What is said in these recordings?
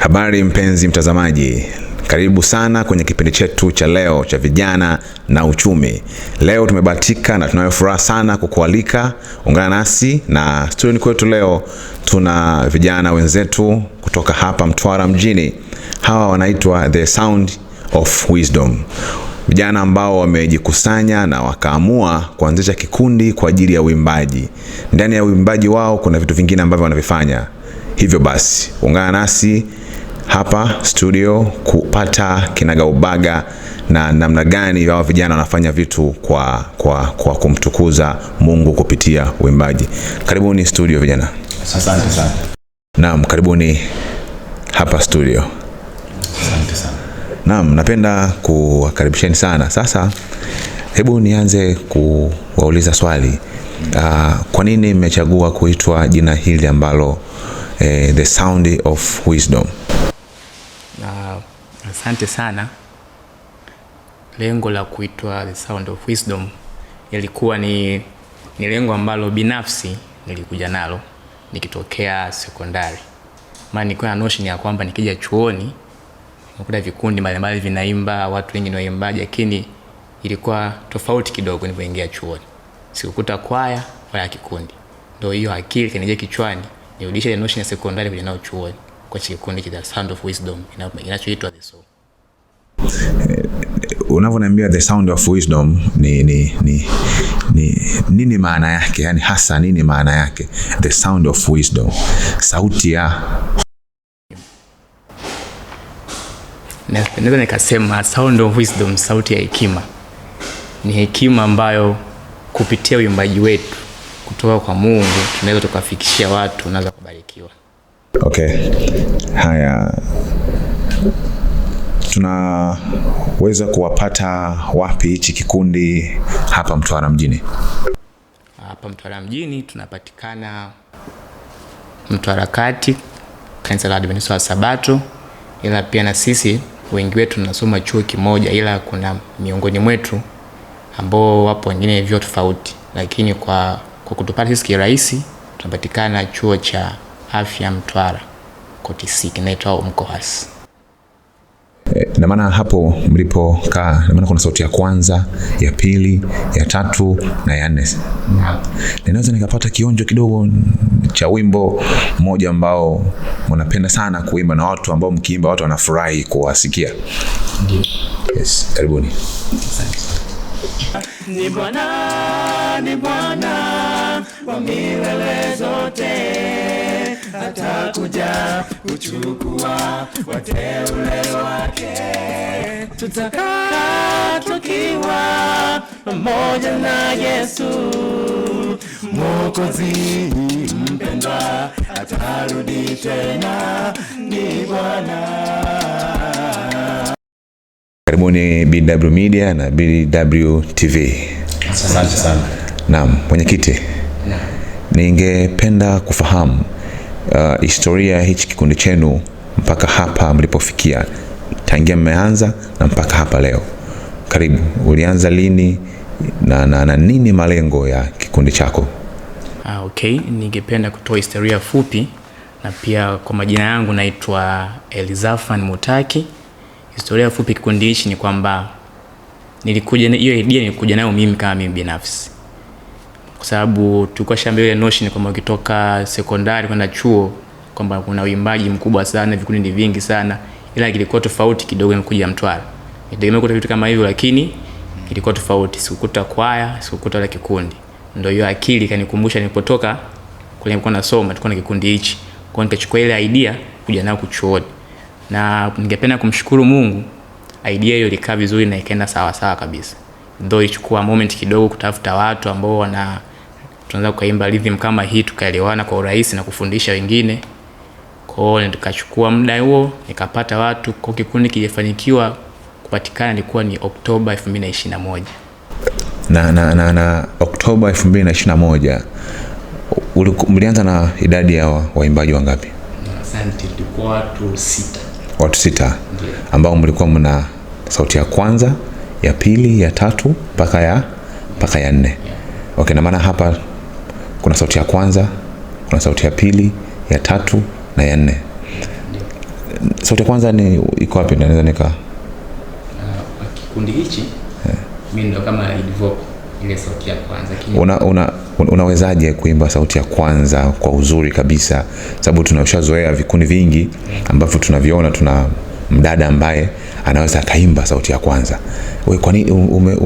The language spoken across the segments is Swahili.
Habari mpenzi mtazamaji, karibu sana kwenye kipindi chetu cha leo cha vijana na uchumi. Leo tumebahatika na tunayo furaha sana kukualika ungana nasi, na studioni kwetu leo tuna vijana wenzetu kutoka hapa MTWARA mjini. Hawa wanaitwa The Sound of Wisdom. Vijana ambao wamejikusanya na wakaamua kuanzisha kikundi kwa ajili ya uimbaji. Ndani ya uimbaji wao kuna vitu vingine ambavyo wanavifanya. Hivyo basi, ungana nasi hapa studio kupata kinagaubaga na namna gani wao vijana wanafanya vitu kwa kumtukuza Mungu kupitia uimbaji. Karibuni studio vijana. Asante sana. Naam, karibuni hapa studio. Asante sana. Naam, napenda kuwakaribisheni sana. Sasa hebu nianze kuwauliza swali. Kwa nini mmechagua kuitwa jina hili ambalo The Sound of Wisdom? Asante sana. Lengo la kuitwa The Sound of Wisdom ilikuwa ni lengo ambalo binafsi nilikuja nalo nikitokea sekondari. Maana nilikuwa na notion ya kwamba nikija chuoni nakuta vikundi mbalimbali vinaimba, watu wengi ni waimbaji, lakini ilikuwa tofauti kidogo nilipoingia chuoni. Sikukuta kwaya wala kikundi. Ndio hiyo akili kanija kichwani nirudishe ile notion ya sekondari kuja nao chuoni kwa kikundi cha The Sound of Wisdom inachoitwa The Soul. Unavyoniambia The Sound of Wisdom nini maana yake? Yani hasa nini maana yake The Sound of Wisdom? Sauti ya naweza nikasema Sound of Wisdom, sauti ya hekima. Ni hekima ambayo kupitia uimbaji wetu kutoka kwa Mungu tunaweza tukafikishia watu, tunaweza kubarikiwa. Okay. Haya, tunaweza kuwapata wapi hichi kikundi hapa MTWARA mjini? Hapa MTWARA mjini tunapatikana harakati, kanisa la Adventista wa Sabato, ila pia na sisi wengi wetu tunasoma chuo kimoja, ila kuna miongoni mwetu ambao wapo wengine vyuo tofauti, lakini kwa kutupata sisi kirahisi tunapatikana chuo cha afya MTWARA kotisi kinaitwa mkoa. Na maana hapo mlipokaa, na maana kuna sauti ya kwanza, ya pili, ya tatu na ya nne. Ninaweza nikapata kionjo kidogo cha wimbo mmoja ambao mnapenda sana kuimba na watu ambao mkiimba watu wanafurahi kuwasikia? Ndio. Yes, karibuni. Asante. Ni Bwana wa milele zote, atakuja kuchukua wateule wake. Tutakaa tukiwa pamoja na Yesu Mwokozi mpendwa, atarudi tena. Ni Bwana. Karibuni BW Media na BWTV. Asante sana. Naam, mwenyekiti. Ningependa kufahamu historia hichi kikundi chenu mpaka hapa mlipofikia, tangia mmeanza na mpaka hapa leo. Karibu, ulianza lini na nini malengo ya kikundi chako? Okay, ningependa kutoa historia fupi, na pia kwa majina yangu naitwa Elizafan Mutaki. Historia fupi kikundi hichi ni kwamba hiyo idea nilikuja nayo mimi kama mimi binafsi. Kwa sababu tulikuwa shamba ile notion kwamba ukitoka sekondari kwenda chuo kwamba kuna uimbaji mkubwa sana, vikundi ni vingi sana, ila kilikuwa tofauti kidogo nimekuja MTWARA. Nitegemea kukuta vitu kama hivyo, lakini kilikuwa tofauti. Sikukuta kwaya, sikukuta wala kikundi. Ndio hiyo akili kanikumbusha nilipotoka kule nilikuwa nasoma tulikuwa na kikundi hichi. Kwa hiyo nikachukua ile idea kuja nayo kuchuoni. Na ningependa kumshukuru Mungu, idea hiyo ilikaa vizuri na ikaenda sawa sawa kabisa. Ndio ilichukua moment kidogo kutafuta watu ambao tunaanza kuimba rhythm kama hii, tukaelewana kwa urahisi na kufundisha wengine. Kwa hiyo nikachukua muda huo, nikapata watu, kwa kikundi kilifanikiwa kupatikana ilikuwa ni Oktoba 2021. Na Oktoba 2021 mlianza na idadi ya waimbaji wangapi? Asante, tulikuwa watu 6. Watu 6 ambao mlikuwa mna sauti ya kwanza, ya pili, ya tatu mpaka ya nne. Okay, na maana hapa kuna sauti ya kwanza, kuna sauti ya pili, ya tatu na ya nne. Sauti ya kwanza ni iko wapi? Naweza nika kikundi hichi mimi ndo kama lead vocal ile sauti ya kwanza. Unawezaje kuimba sauti ya kwanza kwa uzuri kabisa? Sababu tunashazoea vikundi vingi ambavyo tunaviona, tuna mdada ambaye anaweza kaimba sauti ya kwanza. Wewe kwa nini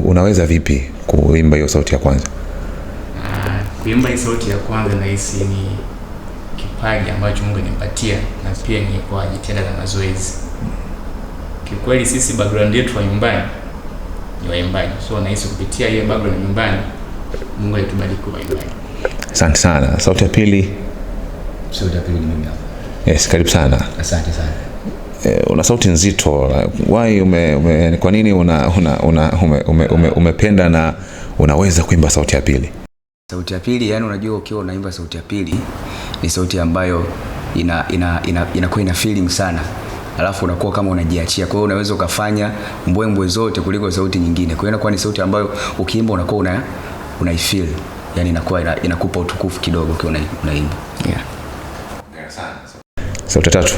unaweza vipi kuimba hiyo sauti ya kwanza? Kuimba hii sauti ya kwanza nahisi ni kipaji ambacho Mungu amenipatia, na pia ni kwa jitihada za mazoezi. Kikweli sisi background yetu wa nyumbani ni waimbaji, so nahisi kupitia hiyo background ya nyumbani Mungu alitubariki kwa waimbaji. Asante sana. Sauti ya pili? Sauti ya pili ni mimi hapa. Yes, karibu sana. Asante sana. Una sauti nzito. Why kwa nini umependa na unaweza kuimba sauti ya pili? Sauti ya pili, yani unajua ukiwa unaimba sauti ya pili ni sauti ambayo inakuwa ina feeling sana. Alafu unakuwa kama unajiachia. Kwa hiyo unaweza ukafanya mbwembwe zote kuliko sauti nyingine. Kwa hiyo inakuwa ni sauti ambayo ukiimba unakuwa unaifeel. Yani inakuwa inakupa utukufu kidogo ukiwa unaimba. Yeah. Sauti ya tatu.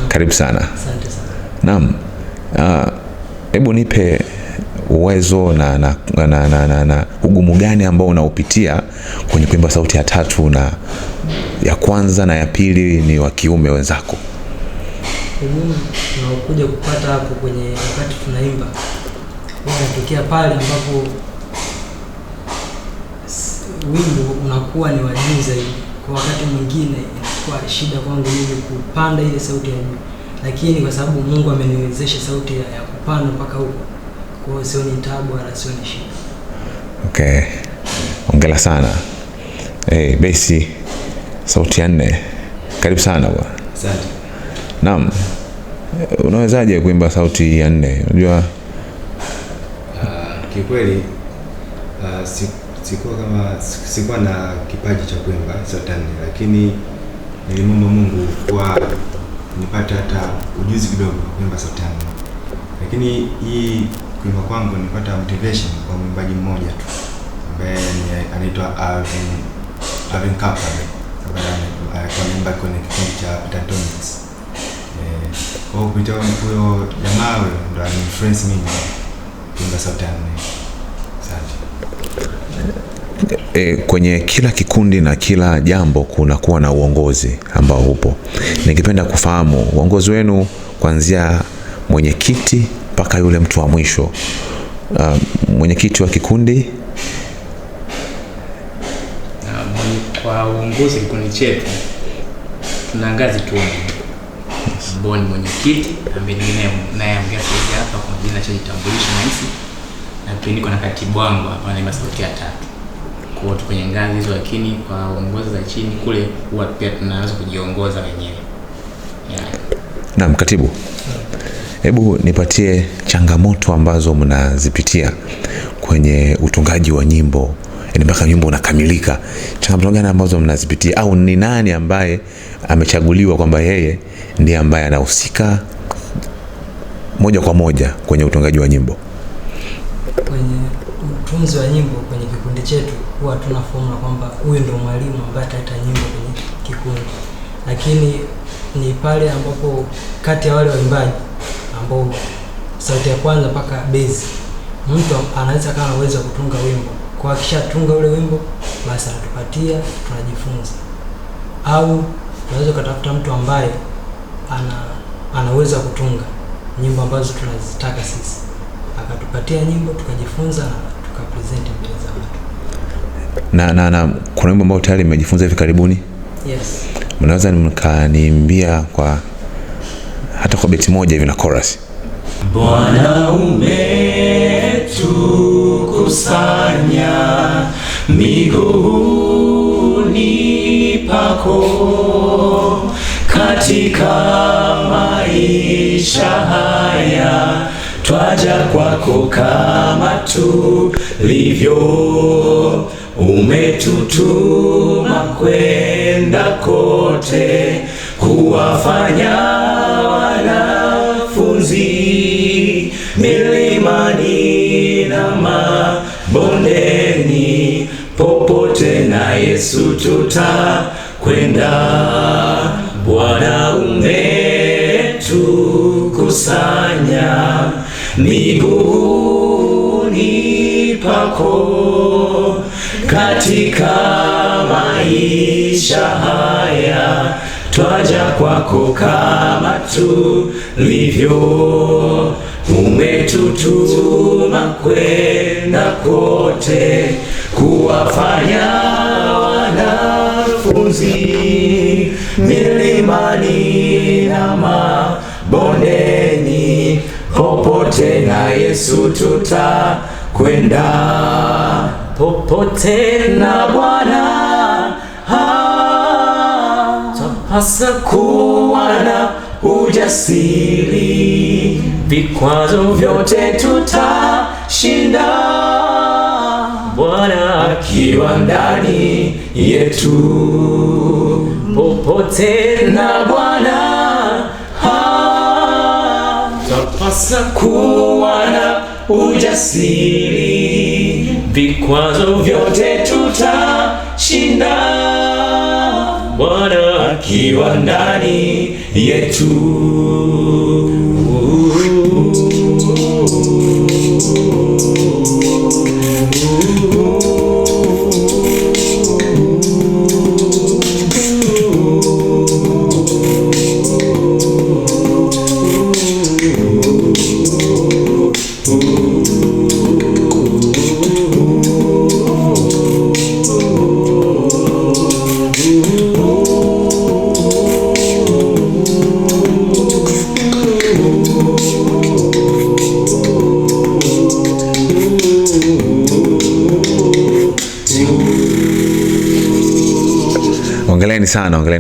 Karibu sana. Asante sana. Naam. Hebu nipe uwezo na ugumu gani ambao unaupitia kwenye kuimba sauti ya tatu, na ya kwanza na ya pili ni wa kiume wenzako? Ugumu unaokuja kupata hapo kwenye wakati tunaimba unatokea pale ambapo wimbo unakuwa ni wa juu zaidi. Kwa wakati mwingine inakuwa shida kwangu mimi kupanda ile sauti ya juu, lakini kwa sababu Mungu ameniwezesha sauti ya kupanda mpaka huko, kwa hiyo sio ni taabu wala sio ni shida. Okay. Hongera sana. Basi sauti ya 4. Karibu sana bwana. Asante. Naam. Unawezaje kuimba sauti ya 4? Unajua kikweli sikuwa na kipaji cha kuimba sauti 4, lakini nilimwomba Mungu kwa nipate hata ujuzi kidogo kuimba sauti 4. Lakini hii kuimba kwangu nilipata motivation kwa mwimbaji mmoja tu ambaye anaitwa Alvin Kappa, ambaye anaimba kwenye kikundi cha Petatonics. Kwa kupitia huyo jamaa ndo alinifluence mimi kuimba sauti 4. Asante. Kwenye kila kikundi na kila jambo kunakuwa na uongozi ambao upo. Ningependa kufahamu uongozi wenu kuanzia mwenyekiti mpaka yule mtu wa mwisho. Mwenyekiti wa kikundi? Kwa uongozi kikundi chetu tuna ngazi tu. Mboni mwenyekiti ambaye naye ambaye hapa kwa jina cha jitambulisho nahisi, na pia niko na katibu wangu hapa anaimba sauti ya 3. Kwa hiyo kwenye ngazi hizo, lakini kwa uongozi za chini kule huwa pia tunaweza kujiongoza wenyewe. Yeah. Naam, katibu. Hebu nipatie changamoto ambazo mnazipitia kwenye utungaji wa nyimbo, yani mpaka nyimbo unakamilika. Changamoto gani ambazo mnazipitia, au ni nani ambaye amechaguliwa kwamba yeye ndiye ambaye anahusika moja kwa moja kwenye utungaji wa nyimbo? Kwenye utunzi wa nyimbo kwenye kikundi chetu huwa tuna formula kwamba huyu ndio mwalimu ambaye ataleta nyimbo kwenye kikundi, lakini ni pale ambapo kati ya wale waimbaji ambao sauti ya kwanza mpaka base mtu anaweza kama uwezo wa kutunga wimbo, kwa akishatunga ule wimbo basi anatupatia, tunajifunza. Au unaweza kutafuta mtu ambaye ana uwezo wa kutunga nyimbo ambazo tunazitaka sisi, akatupatia nyimbo tukajifunza na tukapresent mbele za watu. Na kuna wimbo ambao tayari mmejifunza hivi karibuni? Yes. Mnaweza mkaniimbia kwa hata kwa beti moja hivi na chorus? Bwana umetukusanya miguuni pako, katika maisha haya twaja kwako kama tulivyo. Umetutuma kwenda kote kuwafanya wanafunzi, milimani na mabondeni, popote na Yesu tutakwenda. Bwana umetukusanya umetukusanya miguuni pako, katika maisha haya twaja kwako kama tulivyo. Umetutuma kwenda kote kuwafanya wanafunzi, milimani na mabondeni, popote na Yesu tutakwenda, popote na Bwana hasa kuwa na ujasiri, vikwazo vyote tutashinda, Bwana akiwa ndani yetu, popote na Bwana hasa kuwa na ujasiri, vikwazo vyote tutashinda, Bwana akiwa ndani yetu. Ongeleni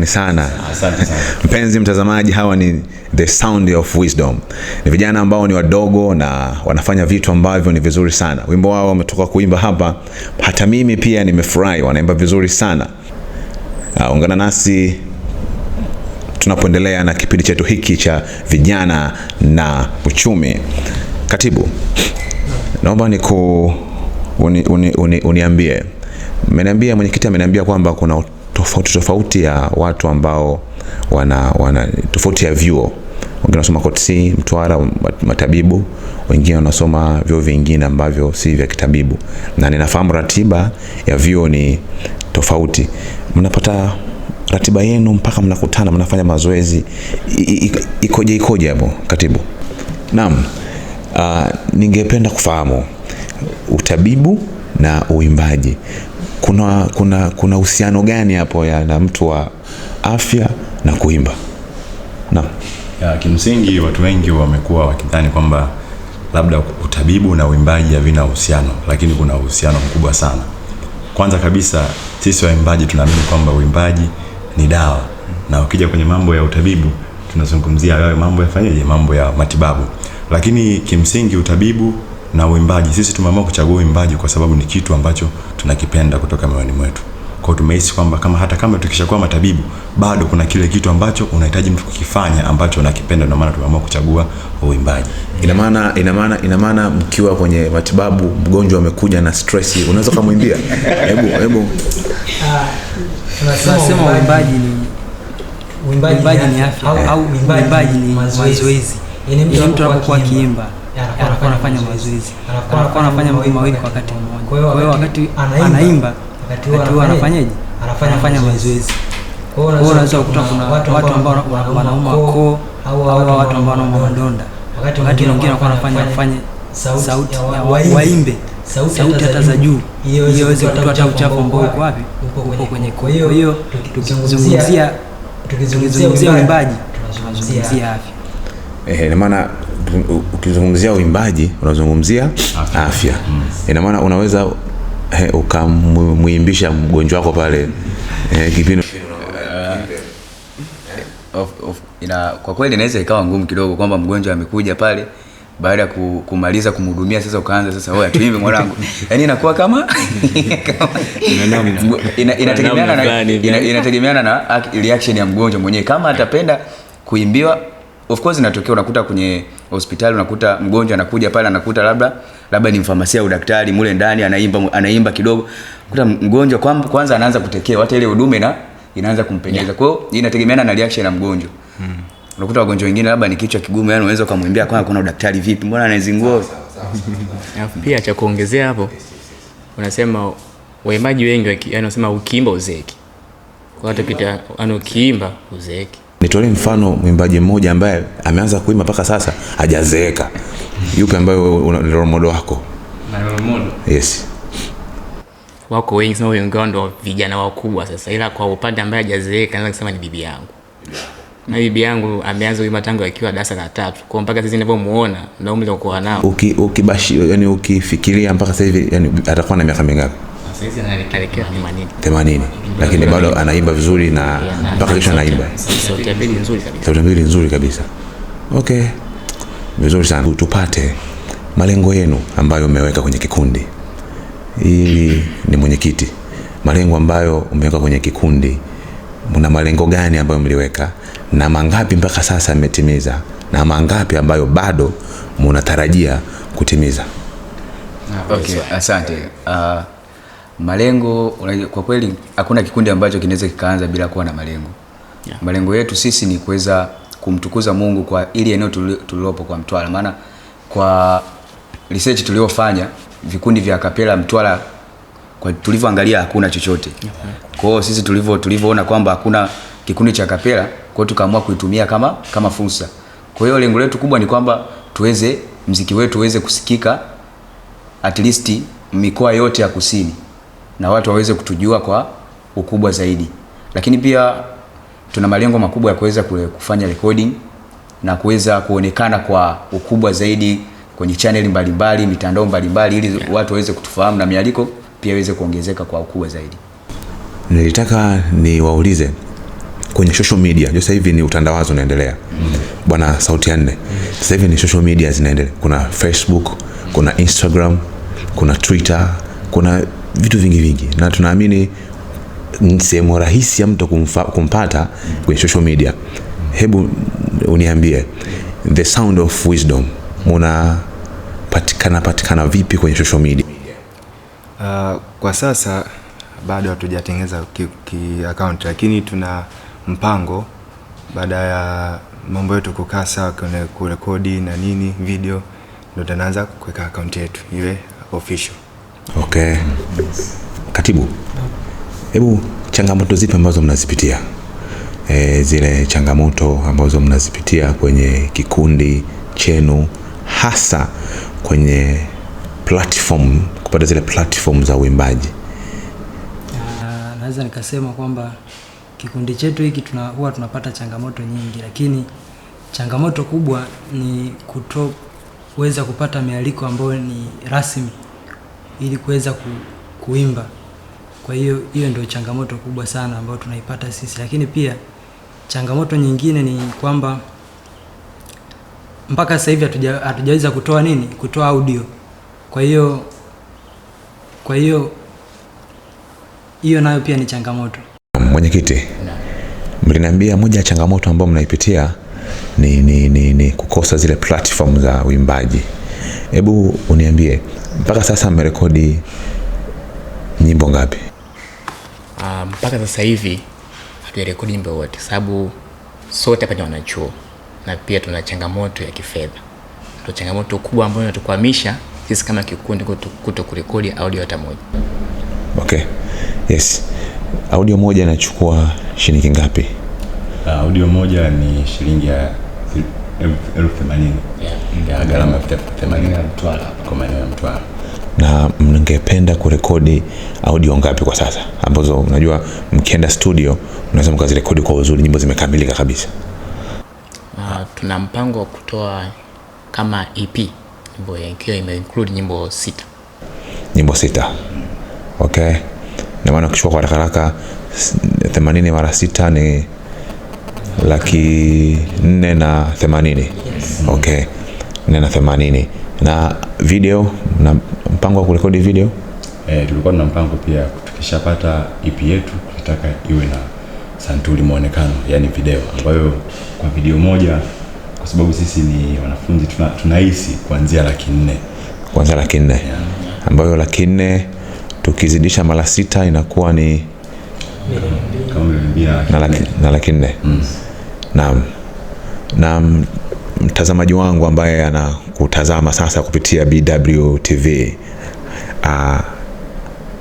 sana. Asante sana. Mpenzi mtazamaji, hawa ni The Sound of Wisdom. Ni vijana ambao ni wadogo na wanafanya vitu ambavyo ni vizuri sana. Wimbo wao wametoka kuimba hapa, hata mimi pia nimefurahi, wanaimba vizuri sana. Ungana nasi tunapoendelea na kipindi chetu hiki cha vijana na uchumi. Katibu, naomba uniambie. Mwenyekiti ameniambia kwamba kuna tofauti ya watu ambao wana tofauti ya vyuo. Wengine wanasoma KOTC, MTWARA, matabibu, wengine wanasoma vyuo vingine ambavyo si vya kitabibu. Na ninafahamu ratiba ya vyuo ni tofauti. Mnapata ratiba yenu mpaka mnakutana, mnafanya mazoezi, ikoje hapo, Katibu? Naam. Ningependa kufahamu utabibu na uimbaji. Kuna uhusiano gani hapo na mtu wa afya na kuimba? Naam. Kimsingi watu wengi wamekuwa wakidhani kwamba labda utabibu na uimbaji havina uhusiano, lakini kuna uhusiano mkubwa sana. Kwanza kabisa sisi waimbaji tunaamini kwamba uimbaji ni dawa, na ukija kwenye mambo ya utabibu tunazungumzia yale mambo yafanyaje, mambo ya matibabu. Lakini kimsingi utabibu na uimbaji, sisi tumeamua kuchagua uimbaji kwa sababu ni kitu ambacho tunakipenda kutoka moyoni mwetu. Kwa tumehisi kwamba hata kama tukishakuwa matabibu, bado kuna kile kitu ambacho unahitaji mtu kukifanya ambacho unakipenda, ndio maana tumeamua kuchagua uimbaji. Ina maana mkiwa kwenye matibabu, mgonjwa amekuja na stress, unaweza kumwimbia? Hebu tunasema uimbaji ni afya au uimbaji ni mazoezi. Yaani mtu anapokuwa akiimba anakuwa anafanya mazoezi, anakuwa anafanya mambo mawili kwa wakati mmoja. Kwa hiyo wakati anaimba, wakati huo anafanyaje? Anafanya mazoezi. Kwa hiyo unaweza kukuta kuna watu ambao wanauma koo au watu ambao wanauma madonda, wakati mwingine anakuwa anafanya sauti waimbe sauti hata za juu, hiyo iweze kutoa hata uchafu ambao uko wapi, uko kwenye koo. Kwa hiyo tukizungumzia uimbaji tunazungumzia afya. Ina maana ukizungumzia uimbaji unazungumzia afya. Ina maana unaweza ukamuimbisha mgonjwa wako pale Kipindi. Kwa kweli inaweza ikawa ngumu kidogo kwamba mgonjwa amekuja pale, baada ya kumaliza kumhudumia sasa ukaanza sasa wewe tuimbe mwanangu. Yaani inakuwa kama inategemeana na reaction ya mgonjwa mwenyewe. Kama atapenda kuimbiwa, of course inatokea, unakuta kwenye hospitali unakuta mgonjwa anakuja pale, anakuta labda ni mfamasia au daktari mule ndani anaimba kidogo, kuta mgonjwa kwanza anaanza kutekea, hata ile huduma inaanza kumpendeza. Kwa hiyo inategemeana na reaction ya mgonjwa. Unakuta wagonjwa wengine labda ni kichwa kigumu, yani unaweza kumwambia kwa kuna daktari vipi, mbona anazingua. Alafu pia cha kuongezea hapo, unasema waimbaji wengi yani wanasema ukiimba uzeeki. Kwa hata kita ukiimba uzeeki. Nitolee mfano mwimbaji mmoja ambaye ameanza kuimba mpaka sasa hajazeeka. Yupi ambaye ni role model wako? Na role model? Yes. Wako wengi sana, wengi ndo vijana wakubwa sasa, ila kwa upande ambaye hajazeeka naweza kusema ni bibi yangu. Na bibi yangu ameanza kuimba tangu akiwa darasa la 3. Kwa mpaka sasa ninavyomuona na umri alikuwa nao. Ukibashi yani ukifikiria mpaka sasa hivi yani atakuwa na miaka mingapi? Sasa hizi anaelekea 80. Lakini bado anaimba vizuri na mpaka kesho anaimba. Sauti ya pili nzuri kabisa. Sauti mbili nzuri kabisa. Okay. Vizuri sana. Tupate malengo yenu ambayo umeweka kwenye kikundi. Hii ni mwenyekiti. Malengo ambayo umeweka kwenye kikundi. Mna malengo gani ambayo mliweka na mangapi mpaka sasa mmetimiza na mangapi ambayo bado mnatarajia kutimiza? Okay, asante. Malengo kwa kweli hakuna kikundi ambacho kinaweza kikaanza bila kuwa na malengo. Yeah. Malengo yetu sisi ni kuweza kumtukuza Mungu kwa ili eneo tulilopo kwa Mtwara. Maana kwa research tuliyofanya vikundi vya kapela Mtwara kwa tulivyoangalia hakuna chochote. Kwa hiyo sisi tulivyoona kwamba hakuna kikundi cha kapela, kwa hiyo tukaamua kuitumia kama fursa. Kwa hiyo lengo letu kubwa ni kwamba tuweze muziki wetu uweze kusikika at least mikoa yote ya kusini na watu waweze kutujua kwa ukubwa zaidi. Lakini pia tuna malengo makubwa ya kuweza kufanya recording na kuweza kuonekana kwa ukubwa zaidi kwenye channel mbalimbali, mitandao mbalimbali ili watu waweze kutufahamu na mialiko pia iweze kuongezeka kwa ukubwa zaidi. Nilitaka niwaulize kwenye social media, sasa hivi ni utandawazi unaendelea. Bwana Sauti ya Nne. Sasa hivi ni social media zinaendelea. Kuna Facebook, kuna Instagram, kuna Twitter, kuna vitu vingi na tunaamini ni sehemu rahisi ya mtu kumpata kwenye social media. Hebu uniambie the sound of wisdom patikana vipi kwenye social media? Kwa sasa bado hatujatengeneza account, lakini tuna mpango baada ya mambo yetu kukaa sawa kwenye kurekodi na nini video, ndio tunaanza kuweka account yetu iwe official. Okay. Katibu, hebu changamoto zipi ambazo mnazipitia? Zile changamoto ambazo mnazipitia kwenye kikundi chenu, hasa kwenye platform, kupata zile platform za uimbaji. Naweza nikasema kwamba kikundi chetu hiki huwa tunapata changamoto nyingi, lakini changamoto kubwa ni kutoweza kupata mialiko ambayo ni rasmi ili kuweza kuimba. Kwa hiyo ndio changamoto kubwa sana ambayo tunaipata sisi. Lakini pia changamoto nyingine ni kwamba mpaka sasa hivi hatujaweza kutoa audio. Kwa hiyo hiyo nayo pia ni changamoto. Mwenyekiti, mliniambia moja ya changamoto ambayo mnaipitia ni kukosa zile platform za uimbaji. Hebu uniambie mpaka sasa mmerekodi nyimbo ngapi? Mpaka sasa hivi hatujarekodi nyimbo wote, sababu sote hapa ni wanachuo na pia tuna changamoto ya kifedha. Ndio changamoto kubwa ambayo inatukwamisha sisi kama kikundi kuto kurekodi audio hata moja. Okay. Yes. Audio moja inachukua shilingi ngapi? Audio moja ni shilingi ya 80,000. Ya gharama ya 80 ya Mtwara kwa maana ya Mtwara. Na mngependa kurekodi audio ngapi kwa sasa ambazo unajua mkienda studio unaweza mkazirekodi kwa uzuri, nyimbo zimekamilika kabisa? Tuna mpango wa kutoa kama EP, nyimbo ikiwa imeinclude nyimbo 6. Nyimbo 6. Okay. Na maana kuchukua kwa haraka 80 mara 6 ni 480,000. Okay. 480. Na video, na mpango wa kurekodi video? Tulikuwa na mpango pia tukishapata EP yetu tunataka iwe na santuri muonekano, yani video, ambayo kwa video moja kwa sababu sisi ni wanafunzi tunahisi kuanzia 400,000. Kuanzia 400,000. Yeah. Ambayo 400,000 tukizidisha mara 6 inakuwa ni kama milioni 2 na 400,000. Naam. na mtazamaji wangu ambaye anakutazama sasa kupitia BWTV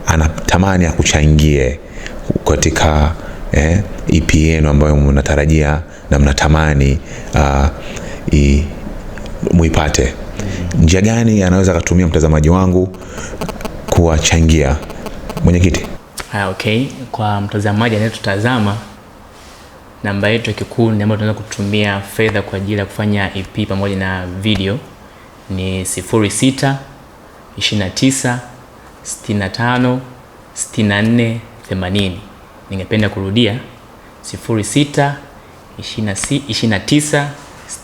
anatamani akuchangie katika EP yenu ambayo mnatarajia na mnatamani muipate. Njia gani anaweza kutumia mtazamaji wangu kuwachangia, mwenyekiti? Okay, kwa mtazamaji anayetutazama, namba yetu ya kikundi ambayo tunaweza kutumia fedha kwa ajili ya kufanya EP pamoja na video ni 06 29 65 64 80. Ningependa kurudia 06 29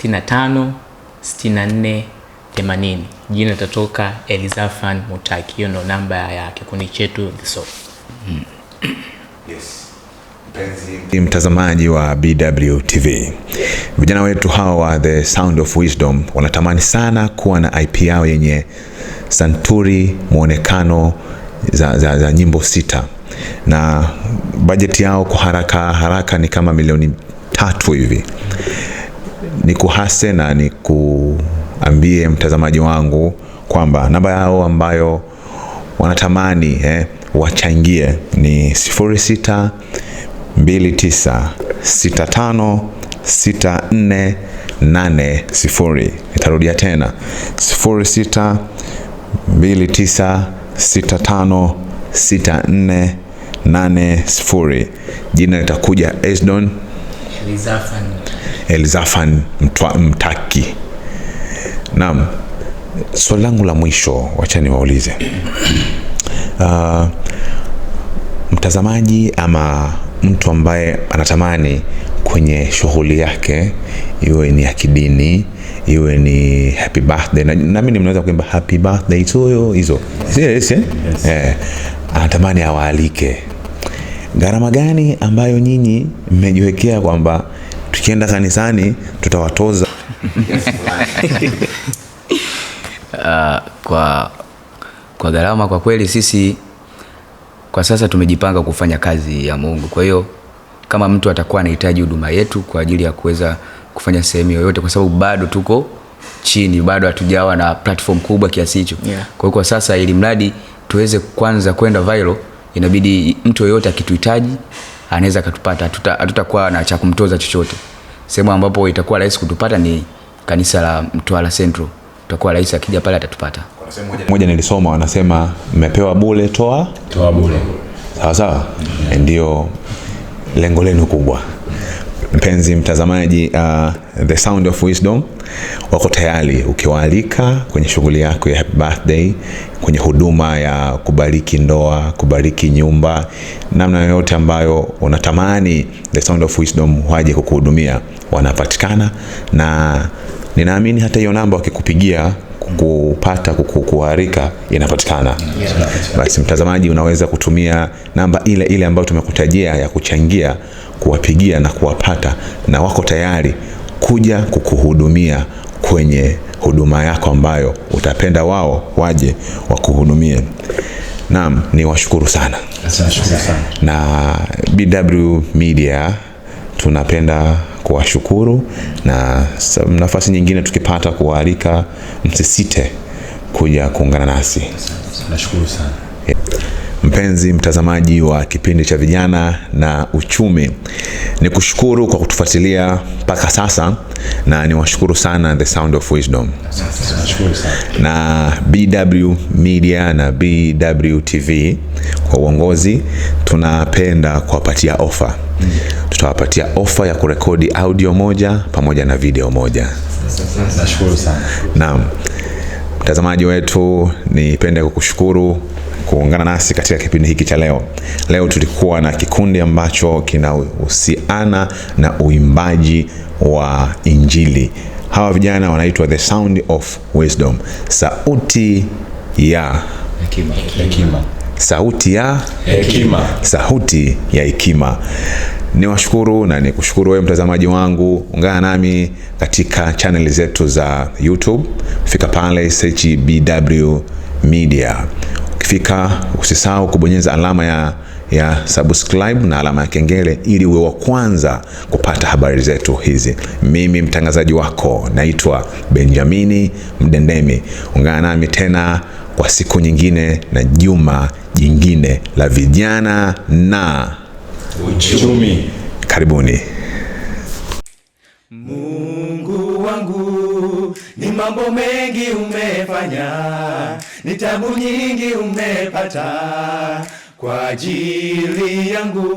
65 64 80. Jina litatoka Elizafan Mutaki. Hiyo ndo namba ya kikundi chetu The Soul. Yes. Mtazamaji wa BWTV, vijana wetu hawa wa The Sound of Wisdom wanatamani sana kuwa na IP yao yenye santuri muonekano za nyimbo 6, na budget yao kwa haraka ni kama milioni 3 hivi. Nikuhase na nikuambie mtazamaji wangu kwamba namba yao ambayo wanatamani wachangie ni 06 29 65 64 80. Nitarudia tena 06 29 65 64 80. Jina litakuja Elizafan Mutaki. Naam, swali langu la mwisho, wacha niwaulize. Mtazamaji ama mtu ambaye anatamani kwenye shughuli yake, iwe ni ya kidini, iwe ni happy birthday, na mimi mnaweza kuimba happy birthday to you, hizo yes. Anatamani awaalike, gharama gani ambayo nyinyi mmejiwekea kwamba tukienda kanisani tutawatoza? Kwa gharama, kwa kweli sisi kwa sasa tumejipanga kufanya kazi ya Mungu. Kwa hiyo kama mtu atakuwa anahitaji huduma yetu kwa ajili ya kuweza kufanya sehemu yoyote, kwa sababu bado tuko chini, bado hatujawa na platform kubwa kiasi hicho. Kwa hiyo kwa sasa, ili mradi tuweze kwanza kwenda viral, inabidi mtu yoyote akituhitaji anaweza kutupata. Hatutakuwa na cha kumtoza chochote. Sehemu ambapo itakuwa rahisi kutupata ni kanisa la MTWARA Central. Tutakuwa rahisi, akija pale atatupata. Moja nilisoma wanasema mmepewa bure, toa bure. Sawa. Ndio lengo lenu kubwa. Mpenzi mtazamaji, The Sound of Wisdom wako tayari ukiwaalika kwenye shughuli yako ya happy birthday, kwenye huduma ya kubariki ndoa, kubariki nyumba, namna yoyote ambayo unatamani The Sound of Wisdom waje kukuhudumia, wanapatikana. Na ninaamini hata hiyo namba wakikupigia kupata kukuharika inapatikana. Basi mtazamaji, unaweza kutumia namba ile ambayo tumekutajia ya kuchangia, kuwapigia na kuwapata, na wako tayari kuja kukuhudumia kwenye huduma yako ambayo utapenda wao waje wakuhudumie. Naam, ni washukuru sana. Na BW Media tunapenda kuwashukuru, na nafasi nyingine tukipata kuwaalika, msisite kuja kuungana nasi. Nashukuru sana. Mpenzi mtazamaji wa kipindi cha vijana na uchumi, nikushukuru kwa kutufuatilia mpaka sasa, na niwashukuru sana The Sound of Wisdom. Nashukuru sana. Na BW Media na BWTV kwa uongozi tunapenda kuwapatia ofa. Tutawapatia ofa ya kurekodi audio moja pamoja na video moja. Nashukuru sana. Naam. Mtazamaji wetu, nipende kukushukuru kuungana nasi katika kipindi hiki cha leo. Leo tulikuwa na kikundi ambacho kinahusiana na uimbaji wa Injili. Hawa vijana wanaitwa The Sound of Wisdom, sauti ya Hekima. Sauti ya Hekima. Sauti ya hekima. Niwashukuru na nikushukuru wewe mtazamaji wangu. Ungana nami katika channel zetu za YouTube. Fika pale search BW Media. Ukifika usisahau kubonyeza alama ya ya subscribe na alama ya kengele ili uwe wa kwanza kupata habari zetu hizi. Mimi mtangazaji wako naitwa Benjamini Mdendemi. Ungana nami tena kwa siku nyingine na juma jingine la vijana na uchumi. Karibuni. Mungu wangu, ni mambo mengi umefanya, ni tabu nyingi umepata kwa ajili yangu.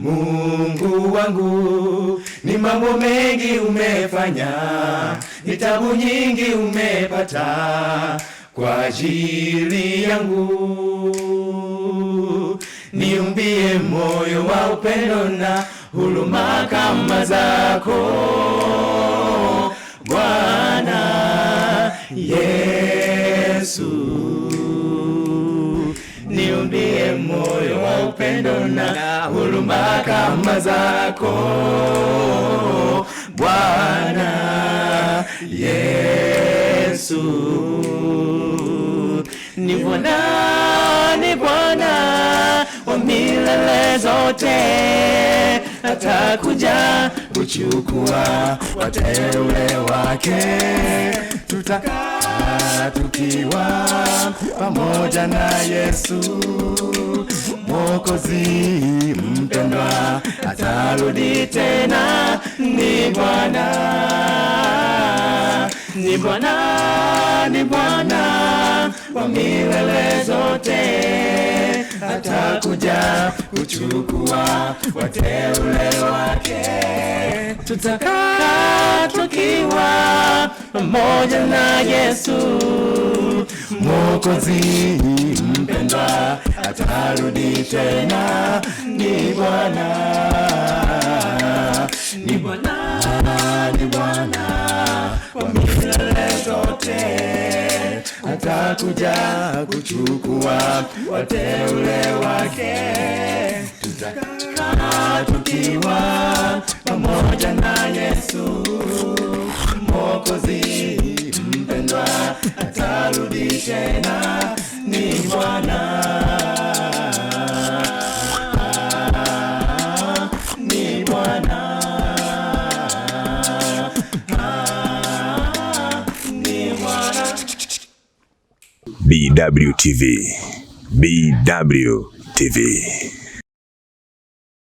Mungu wangu, ni mambo mengi umefanya, ni tabu nyingi umepata kwa ajili yangu. Niumbie moyo wa upendo na huruma kama zako Bwana Yesu. Niumbie moyo wa upendo na huruma kama zako Bwana Yesu. Ni Bwana wa milele zote, atakuja kuchukua wateule wake. Tutakaa tukiwa pamoja na Yesu Mwokozi mpendwa, atarudi tena. Ni Bwana, ni Bwana, ni Bwana wa milele zote, atakuja kuchukua wateule wake. Tutakaa tukiwa pamoja na Yesu Mwokozi mpendwa, atarudi tena. Ni Bwana, ni Bwana, ni Bwana wa milele zote, atakuja kuchukua wateule wake. Tutakaa tukiwa pamoja na Yesu Mwokozi mpendwa, atarudi tena. Ni Bwana, ni Bwana, ni Bwana. BWTV. BWTV.